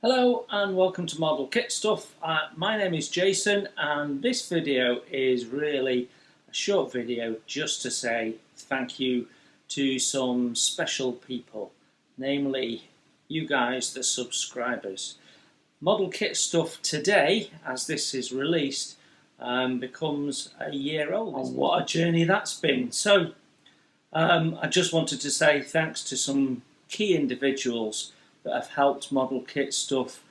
Hello and welcome to Modelkit Stuff. My name is Jason and this video is really a short video just to say thank you to some special people, namely you guys, the subscribers. Modelkit Stuff today, as this is released, becomes a year old. And what a journey that's been. So I just wanted to say thanks to some key individuals that have helped Modelkit Stuff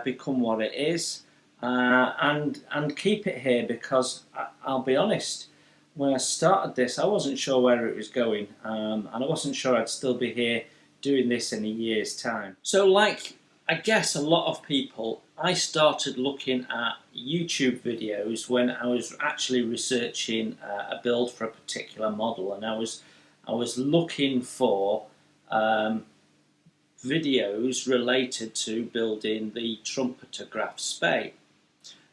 become what it is, and keep it here, because I'll be honest, when I started this I wasn't sure where it was going, and I wasn't sure I'd still be here doing this in a year's time. So like I guess a lot of people, I started looking at YouTube videos when I was actually researching a build for a particular model, and I was looking for videos related to building the trumpetograph spade.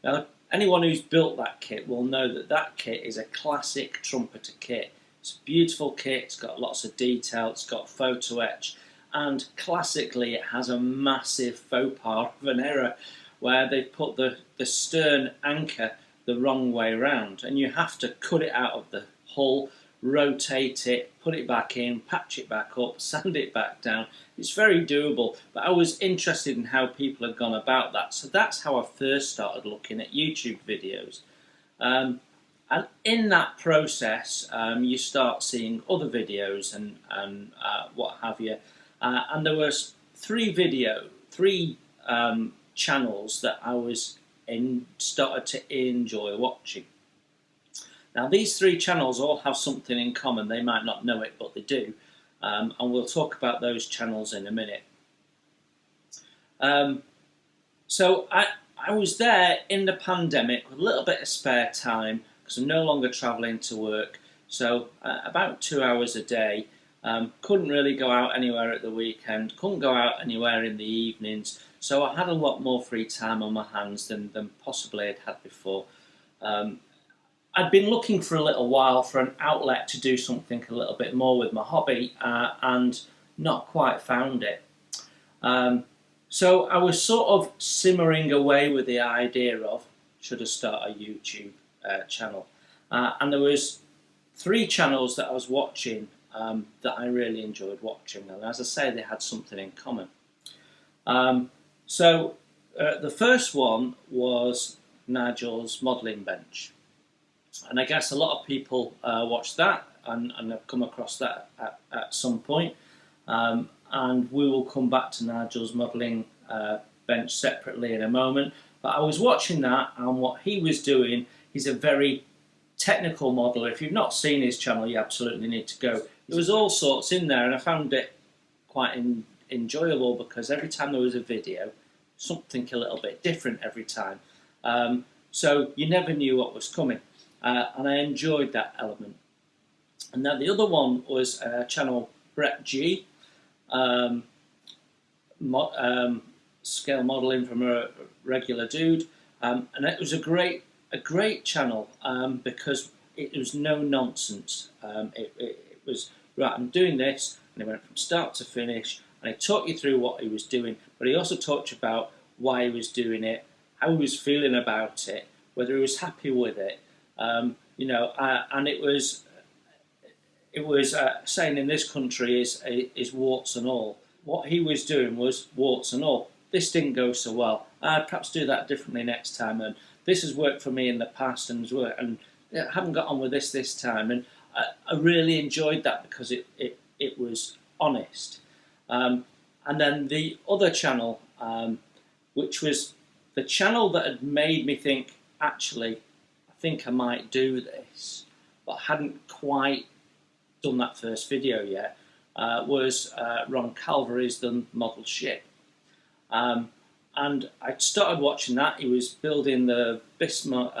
Now, anyone who's built that kit will know that that kit is a classic trumpeter kit. It's a beautiful kit, it's got lots of detail, it's got photo etch, and classically it has a massive faux pas of an error where they put the stern anchor the wrong way around, and you have to cut it out of the hull, rotate it, put it back in, patch it back up, sand it back down. It's very doable, but I was interested in how people had gone about that. So that's how I first started looking at YouTube videos. And in that process, you start seeing other videos and what have you. And there was three channels that I was started to enjoy watching. Now, these three channels all have something in common. They might not know it, but they do. And we'll talk about those channels in a minute. So I was there in the pandemic with a little bit of spare time because I'm no longer travelling to work. So about 2 hours a day. Couldn't really go out anywhere at the weekend. Couldn't go out anywhere in the evenings. So I had a lot more free time on my hands than possibly I'd had before. I'd been looking for a little while for an outlet to do something a little bit more with my hobby, and not quite found it. So I was sort of simmering away with the idea of, should I start a YouTube channel? And there was three channels that I was watching that I really enjoyed watching, and as I say, they had something in common. So the first one was Nigel's modelling bench. And I guess a lot of people watch that and have come across that at some point. And we will come back to Nigel's modelling bench separately in a moment. But I was watching that, and what he was doing, he's a very technical modeler. If you've not seen his channel, you absolutely need to go. There was all sorts in there, and I found it quite enjoyable because every time there was a video, something a little bit different every time. So you never knew what was coming. And I enjoyed that element. And then the other one was channel Brett G, scale modelling from a regular dude, and it was a great channel because it was no nonsense. It was right, I'm doing this, and he went from start to finish, and he taught you through what he was doing, but he also taught you about why he was doing it, how he was feeling about it, whether he was happy with it. And it was saying in this country is warts and all. What he was doing was warts and all. This didn't go so well. I'd perhaps do that differently next time. And this has worked for me in the past and I haven't got on with this time. And I really enjoyed that because it was honest. And then the other channel, which was the channel that had made me think, actually, I think I might do this, but hadn't quite done that first video yet, was Ron Calvary's The Model Ship. And I started watching that. He was building the Bismarck,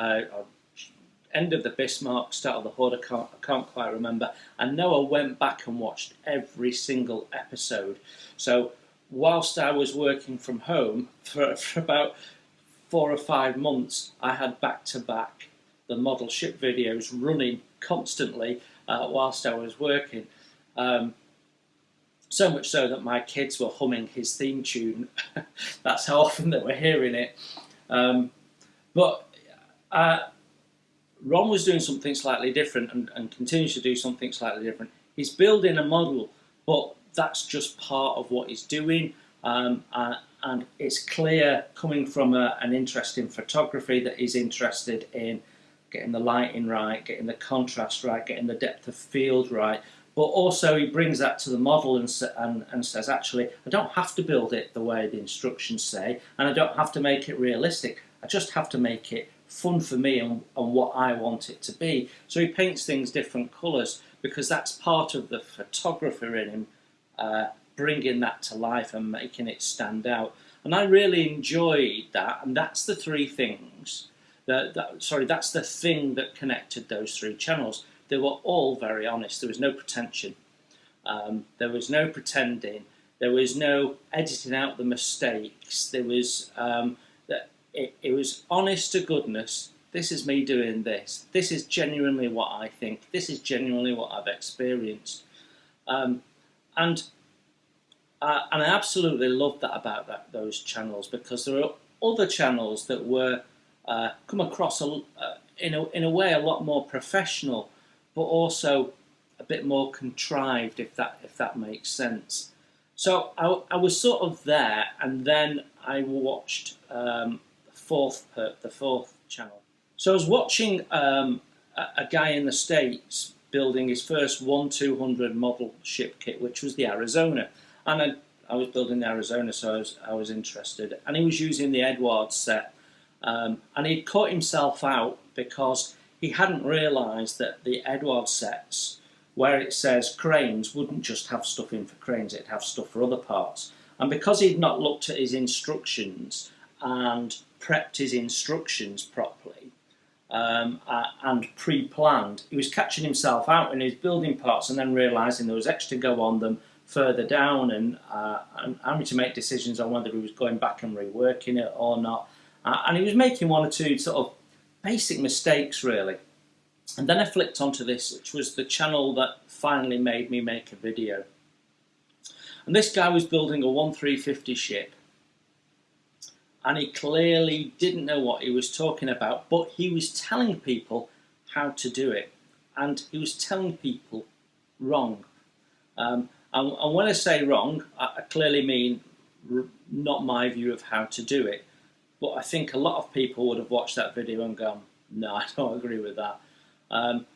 end of the Bismarck, start of the Hood, I can't quite remember. And Noah went back and watched every single episode. So whilst I was working from home for about 4 or 5 months, I had back-to-back the model ship videos running constantly whilst I was working. So much so that my kids were humming his theme tune. That's how often they were hearing it. But Ron was doing something slightly different and continues to do something slightly different. He's building a model, but that's just part of what he's doing. And it's clear, coming from an interest in photography, that he's interested in getting the lighting right, getting the contrast right, getting the depth of field right. But also he brings that to the model and says, actually, I don't have to build it the way the instructions say, and I don't have to make it realistic. I just have to make it fun for me and what I want it to be. So he paints things different colours, because that's part of the photographer in him, bringing that to life and making it stand out. And I really enjoyed that, and that's the three things, that's the thing that connected those three channels. They were all very honest. There was no pretension. There was no pretending. There was no editing out the mistakes. There was it was honest to goodness. This is me doing this. This is genuinely what I think. This is genuinely what I've experienced. And I absolutely loved that about those channels, because there are other channels that were come across in a way a lot more professional, but also a bit more contrived, if that makes sense. So I was sort of there, and then I watched the fourth channel. So I was watching a guy in the States building his first 1/200 model ship kit, which was the Arizona, and I was building the Arizona, so I was interested. And he was using the Edwards set, and he'd caught himself out because he hadn't realised that the Edwards sets, where it says cranes, wouldn't just have stuff in for cranes, it'd have stuff for other parts. And because he'd not looked at his instructions and prepped his instructions properly and pre-planned, he was catching himself out in his building parts and then realising there was extra to go on them further down, and having to make decisions on whether he was going back and reworking it or not. And he was making one or two sort of basic mistakes, really. And then I flicked onto this, which was the channel that finally made me make a video. And this guy was building a 1/350 ship, and he clearly didn't know what he was talking about, but he was telling people how to do it, and he was telling people wrong. And when I say wrong, I clearly mean not my view of how to do it. But I think a lot of people would have watched that video and gone, no, I don't agree with that. And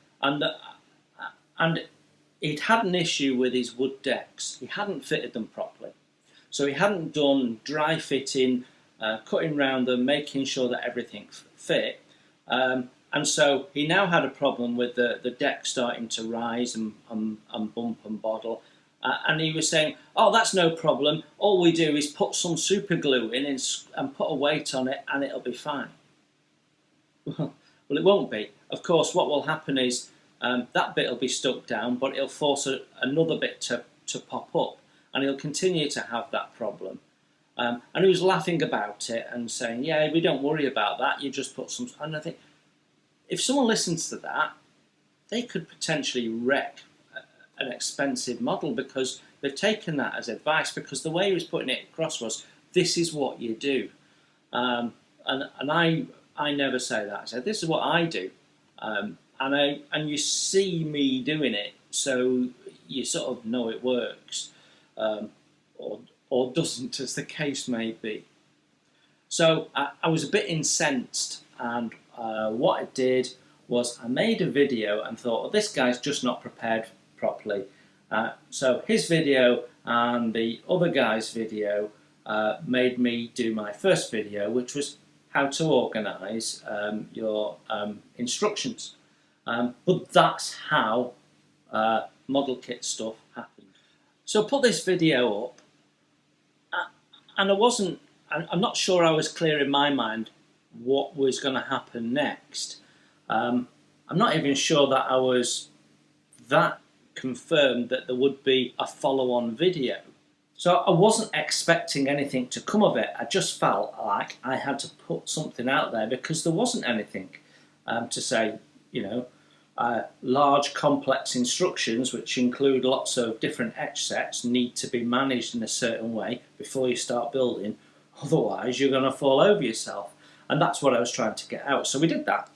he'd had an issue with his wood decks. He hadn't fitted them properly. So he hadn't done dry fitting, cutting round them, making sure that everything fit. And so he now had a problem with the deck starting to rise and bump and bottle. And he was saying, oh, that's no problem. All we do is put some super glue in and put a weight on it, and it'll be fine. Well, it won't be. Of course, what will happen is that bit will be stuck down, but it'll force another bit to pop up, and he'll continue to have that problem. And he was laughing about it and saying, yeah, we don't worry about that. You just put some... And I think, if someone listens to that, they could potentially wreck an expensive model, because they've taken that as advice, because the way he was putting it across was, this is what you do. And I never say that. I say, this is what I do. And you see me doing it, so you sort of know it works, or doesn't, as the case may be. So I was a bit incensed, and what I did was I made a video and thought, well, this guy's just not prepared properly. So his video and the other guy's video made me do my first video, which was how to organise your instructions. But that's how Modelkit stuff happened. So I put this video up, and I'm not sure I was clear in my mind what was going to happen next. I'm not even sure that I was that confirmed that there would be a follow-on video. So I wasn't expecting anything to come of it. I just felt like I had to put something out there, because there wasn't anything to say, you know, large complex instructions, which include lots of different etch sets, need to be managed in a certain way before you start building. Otherwise, you're going to fall over yourself. And that's what I was trying to get out. So we did that.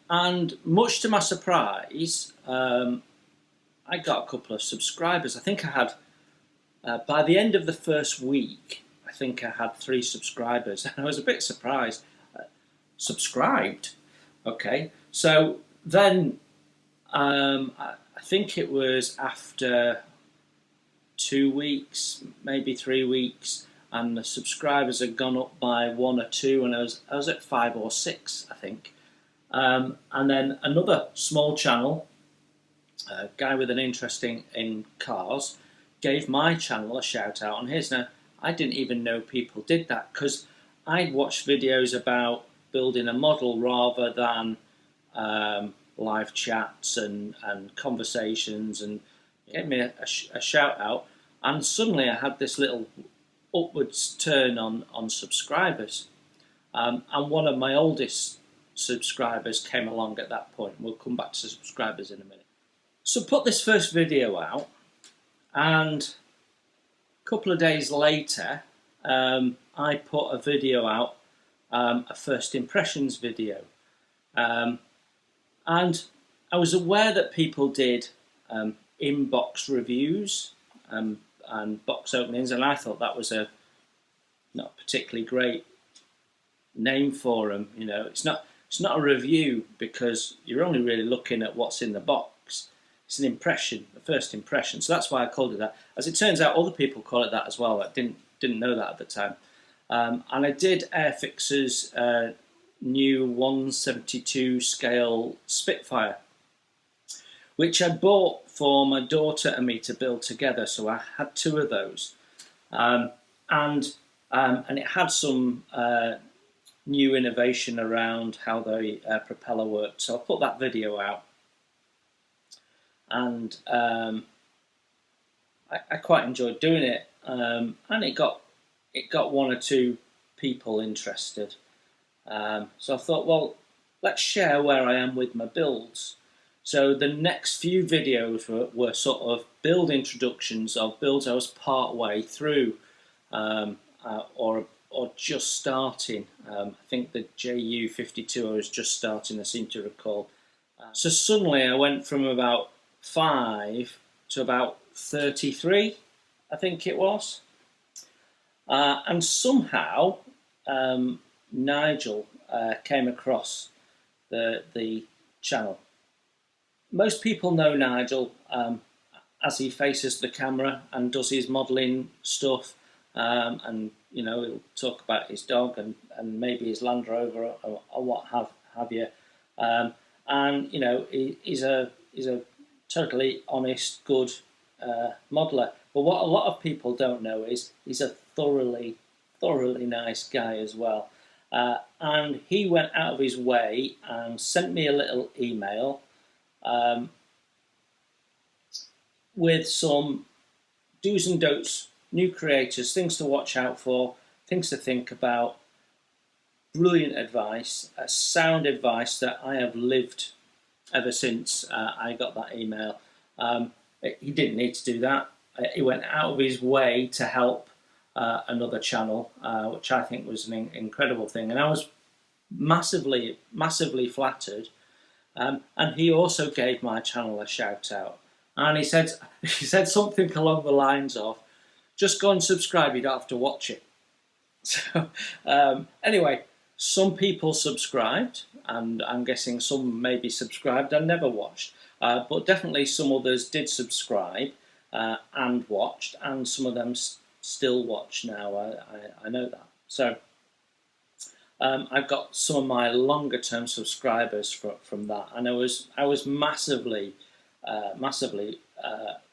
And much to my surprise, I got a couple of subscribers. I think I had, by the end of the first week, I think I had 3 subscribers. And I was a bit surprised. Subscribed? Okay. So then, I think it was after 2 weeks, maybe 3 weeks, and the subscribers had gone up by 1 or 2, and I was at 5 or 6, I think. And then another small channel, a guy with an interest in cars, gave my channel a shout out on his. Now, I didn't even know people did that, because I'd watched videos about building a model rather than live chats and conversations, and gave me a shout out. And suddenly I had this little upwards turn on subscribers. And one of my oldest subscribers came along at that point. We'll come back to subscribers in a minute. So put this first video out, and a couple of days later, I put a video out, a first impressions video. And I was aware that people did inbox reviews and box openings, and I thought that was a not particularly great name for them. You know, it's not a review, because you're only really looking at what's in the box. It's an impression, the first impression. So that's why I called it that. As it turns out, other people call it that as well. I didn't know that at the time. And I did Airfix's new 1/72 scale Spitfire, which I bought for my daughter and me to build together. So I had 2 of those, and it had some new innovation around how the propeller worked. So I put that video out, and I quite enjoyed doing it, and it got 1 or 2 people interested. So I thought, well, let's share where I am with my builds. So the next few videos were sort of build introductions of builds I was part way through, or just starting. I think the JU52 I was just starting, I seem to recall. So suddenly I went from about 5 to about 33, I think it was. And somehow Nigel came across the channel. Most people know Nigel as he faces the camera and does his modelling stuff, and you know, he'll talk about his dog and maybe his Land Rover or what have you. And you know, he's a totally honest, good modeller. But what a lot of people don't know is he's a thoroughly nice guy as well. And he went out of his way and sent me a little email with some do's and don'ts, new creators, things to watch out for, things to think about. Brilliant advice, sound advice that I have lived ever since I got that email. He didn't need to do that. He went out of his way to help another channel, which I think was an incredible thing. And I was massively flattered. And he also gave my channel a shout out. And he said something along the lines of, just go and subscribe, you don't have to watch it. So anyway, some people subscribed, and I'm guessing some maybe subscribed and never watched. But definitely some others did subscribe and watched, and some of them still watch now. I know that. So I've got some of my longer term subscribers from that, and I was massively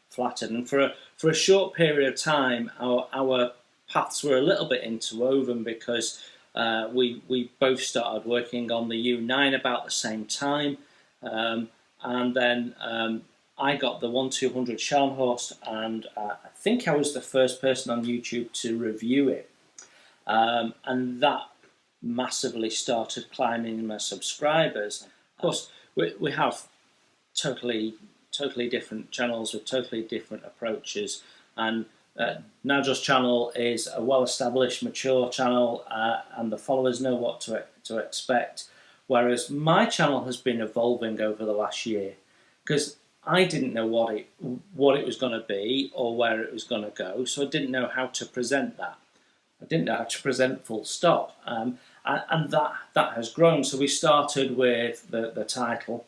flattered. And for a short period of time, our paths were a little bit interwoven, because we both started working on the U9 about the same time, and then I got the 1200 Scharnhorst, and I think I was the first person on YouTube to review it, and that massively started climbing my subscribers. course, we have totally different channels with totally different approaches, and Najo's channel is a well-established, mature channel, and the followers know what to expect. Whereas my channel has been evolving over the last year, because I didn't know what it was going to be or where it was going to go, so I didn't know how to present that. I didn't know how to present full stop, and that has grown. So we started with the title.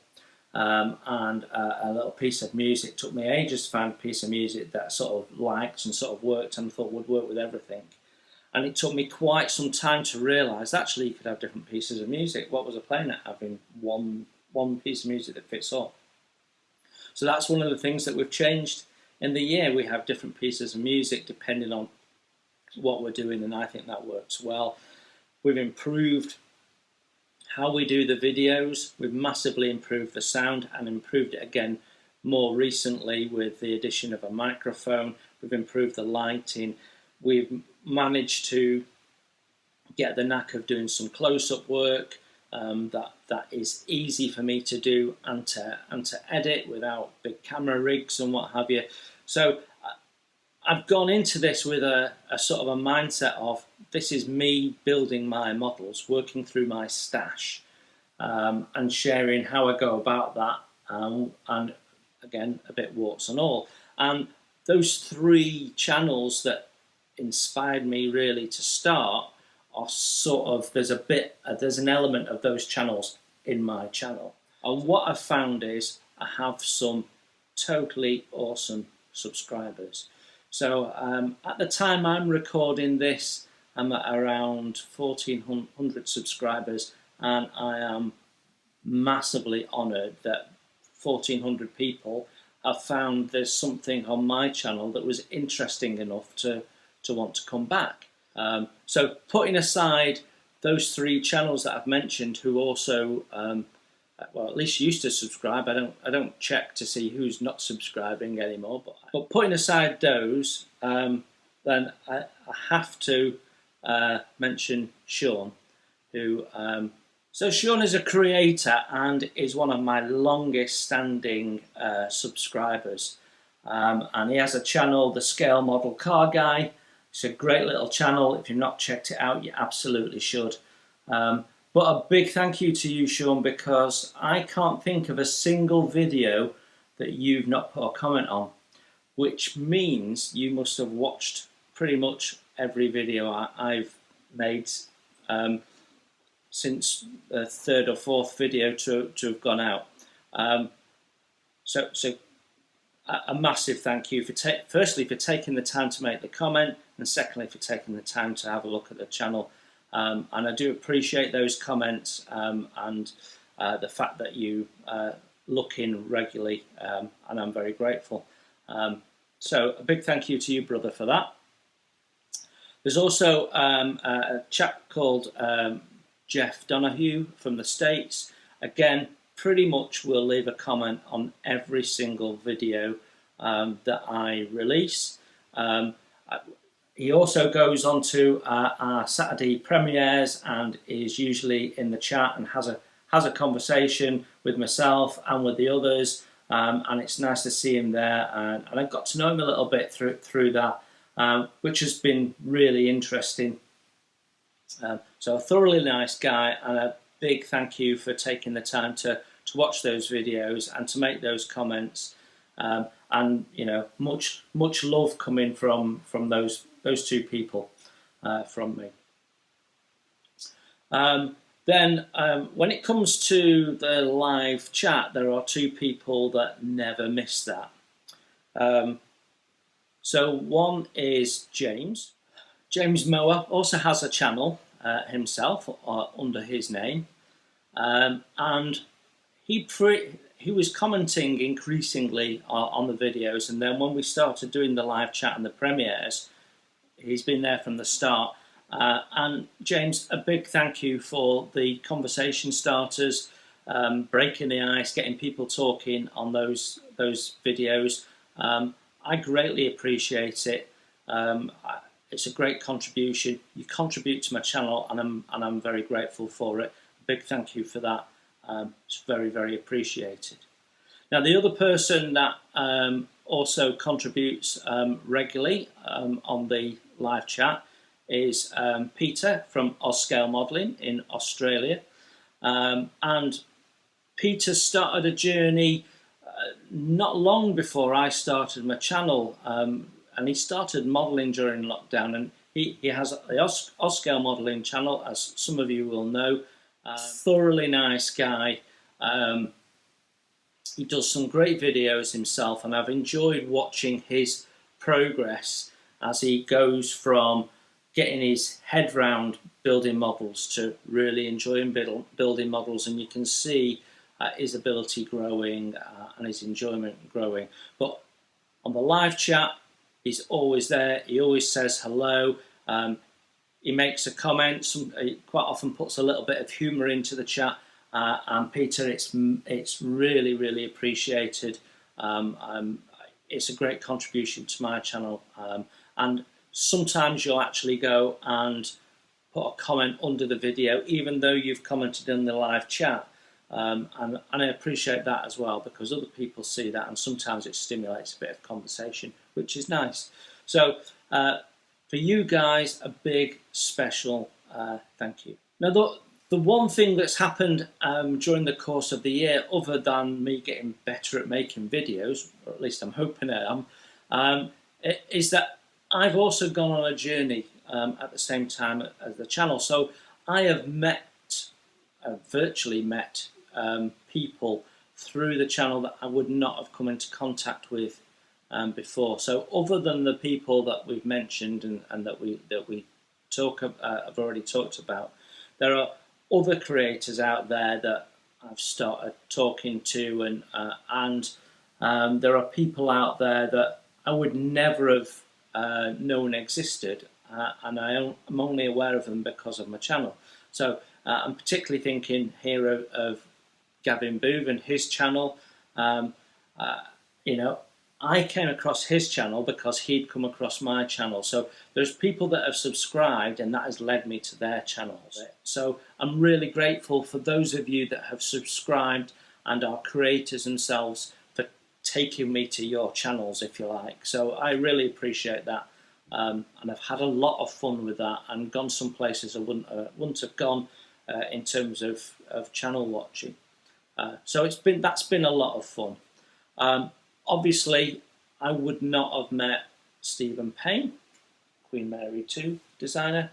And a little piece of music. It took me ages to find a piece of music that I sort of liked and sort of worked and thought would work with everything. And it took me quite some time to realise actually you could have different pieces of music. What was I playing at having one piece of music that fits all? So that's one of the things that we've changed in the year. We have different pieces of music depending on what we're doing, and I think that works well. We've improved how we do the videos. We've massively improved the sound and improved it again more recently with the addition of a microphone. We've improved the lighting. We've managed to get the knack of doing some close-up work that is easy for me to do and to edit without big camera rigs and what have you. So I've gone into this with a sort of a mindset of this is me building my models, working through my stash, and sharing how I go about that, and again a bit warts and all. And those 3 channels that inspired me really to start are sort of there's an element of those channels in my channel. And what I've found is I have some totally awesome subscribers. So at the time I'm recording this, I'm at around 1,400 subscribers, and I am massively honoured that 1,400 people have found there's something on my channel that was interesting enough to want to come back. So putting aside those 3 channels that I've mentioned, who also, well, at least used to subscribe. I don't check to see who's not subscribing anymore. But putting aside those, then I have to mention Sean, who. So Sean is a creator and is one of my longest standing subscribers. And he has a channel, The Scale Model Car Guy. It's a great little channel. If you've not checked it out, you absolutely should. But a big thank you to you, Sean, because I can't think of a single video that you've not put a comment on, which means you must have watched pretty much every video I've made since the 3rd or 4th video to have gone out. So a massive thank you for firstly for taking the time to make the comment, and secondly for taking the time to have a look at the channel. And I do appreciate those comments and the fact that you look in regularly, and I'm very grateful. So a big thank you to you, brother, for that. There's also a chap called Jeff Donahue from the States. Again, pretty much will leave a comment on every single video that I release. He also goes on to our Saturday premieres and is usually in the chat and has a conversation with myself and with the others, and it's nice to see him there. And I've got to know him a little bit through that, which has been really interesting. So a thoroughly nice guy, and a big thank you for taking the time to watch those videos and to make those comments. And you know, much love coming from those 2 people from me. Then when it comes to the live chat, there are 2 people that never miss that. So one is James. James Mower also has a channel himself under his name, and he was commenting increasingly on the videos, and then when we started doing the live chat and the premieres, he's been there from the start. And James, a big thank you for the conversation starters, breaking the ice, getting people talking on those videos. I greatly appreciate it. It's a great contribution. You contribute to my channel, and I'm very grateful for it. Big thank you for that. It's very, very appreciated. Now, the other person that also contributes regularly on the live chat is Peter from Oscale Modelling in Australia. And Peter started a journey not long before I started my channel, and he started modelling during lockdown, and he has the Oscale Modelling channel, as some of you will know. Thoroughly nice guy. He does some great videos himself, and I've enjoyed watching his progress as he goes from getting his head round building models to really enjoying building models, and you can see his ability growing and his enjoyment growing. But on the live chat, he's always there. He always says hello. He makes a comment. He quite often puts a little bit of humour into the chat. And Peter, it's really, really appreciated. It's a great contribution to my channel. And sometimes you'll actually go and put a comment under the video, even though you've commented in the live chat. And I appreciate that as well, because other people see that, and sometimes it stimulates a bit of conversation, which is nice. So for you guys, a big special thank you. Now, the one thing that's happened during the course of the year, other than me getting better at making videos, or at least I'm hoping I am, is that I've also gone on a journey at the same time as the channel. So I have virtually met people through the channel that I would not have come into contact with before. So other than the people that we've mentioned and that we have already talked about, there are other creators out there that I've started talking to, and there are people out there that I would never have known existed, and I'm only aware of them because of my channel. So I'm particularly thinking here of Gavin Booth and his channel. You know, I came across his channel because he'd come across my channel. So there's people that have subscribed, and that has led me to their channels. So I'm really grateful for those of you that have subscribed and are creators themselves for taking me to your channels, if you like. So I really appreciate that. And I've had a lot of fun with that, and gone some places I wouldn't have gone in terms of channel watching. So that's been a lot of fun. Obviously, I would not have met Stephen Payne, Queen Mary 2 designer,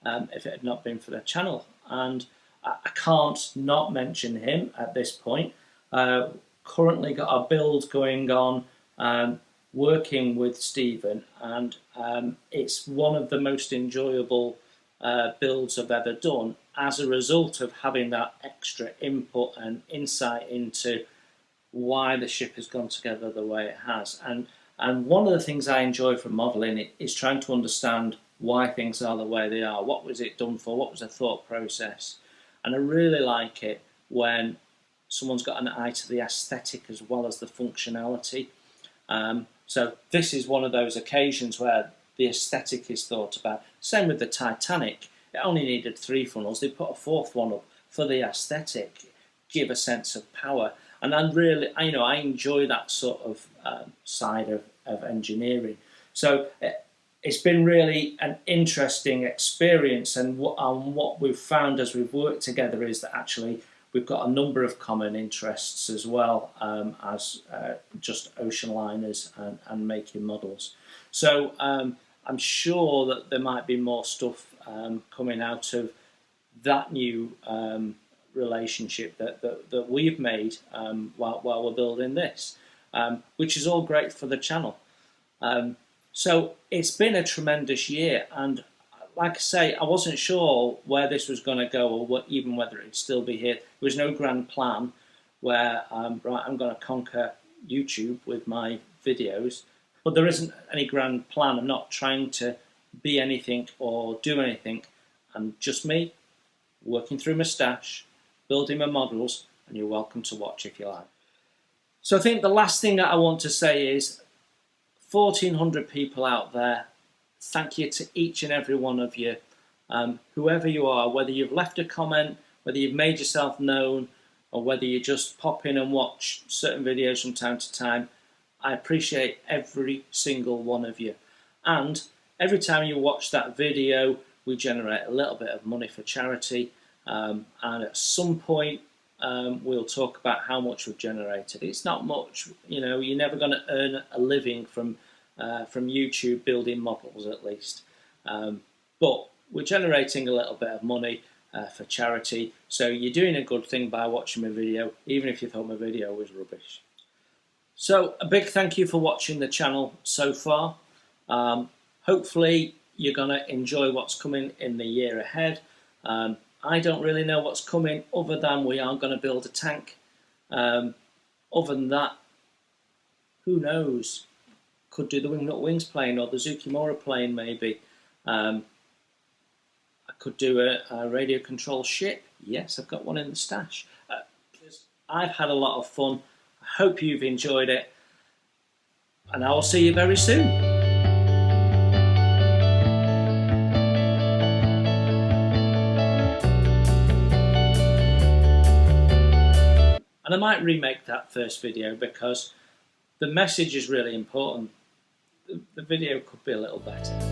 if it had not been for the channel. And I can't not mention him at this point. Currently got a build going on, working with Stephen, and it's one of the most enjoyable builds I've ever done, as a result of having that extra input and insight into why the ship has gone together the way it has. And one of the things I enjoy from modelling is trying to understand why things are the way they are. What was it done for? What was the thought process? And I really like it when someone's got an eye to the aesthetic as well as the functionality. So this is one of those occasions where the aesthetic is thought about. Same with the Titanic. It only needed 3 funnels. They put a 4th one up for the aesthetic, give a sense of power. And I enjoy that sort of side of engineering. So it's been really an interesting experience. And what we've found as we've worked together is that actually we've got a number of common interests as well as just ocean liners and making models. So I'm sure that there might be more stuff coming out of that new relationship that we've made while we're building this, which is all great for the channel. So it's been a tremendous year, and like I say, I wasn't sure where this was going to go, or even whether it'd still be here. There was no grand plan where right, I'm going to conquer YouTube with my videos, but there isn't any grand plan. I'm not trying to be anything or do anything. I'm just me working through my stash, building my models, and you're welcome to watch if you like. So I think the last thing that I want to say is 1,400 people out there. Thank you to each and every one of you, whoever you are, whether you've left a comment, whether you've made yourself known, or whether you just pop in and watch certain videos from time to time, I appreciate every single one of you. And every time you watch that video, we generate a little bit of money for charity, and at some point we'll talk about how much we've generated. It's not much, you know, you're never going to earn a living from YouTube building models, at least. But we're generating a little bit of money for charity, so you're doing a good thing by watching my video, even if you thought my video was rubbish. So a big thank you for watching the channel so far. Hopefully you're going to enjoy what's coming in the year ahead. I don't really know what's coming other than we are going to build a tank. Other than that, who knows? Could do the Wingnut Wings plane or the Zukimura plane maybe. I could do a radio control ship. Yes, I've got one in the stash. I've had a lot of fun. I hope you've enjoyed it. And I will see you very soon. And I might remake that first video because the message is really important. The video could be a little better.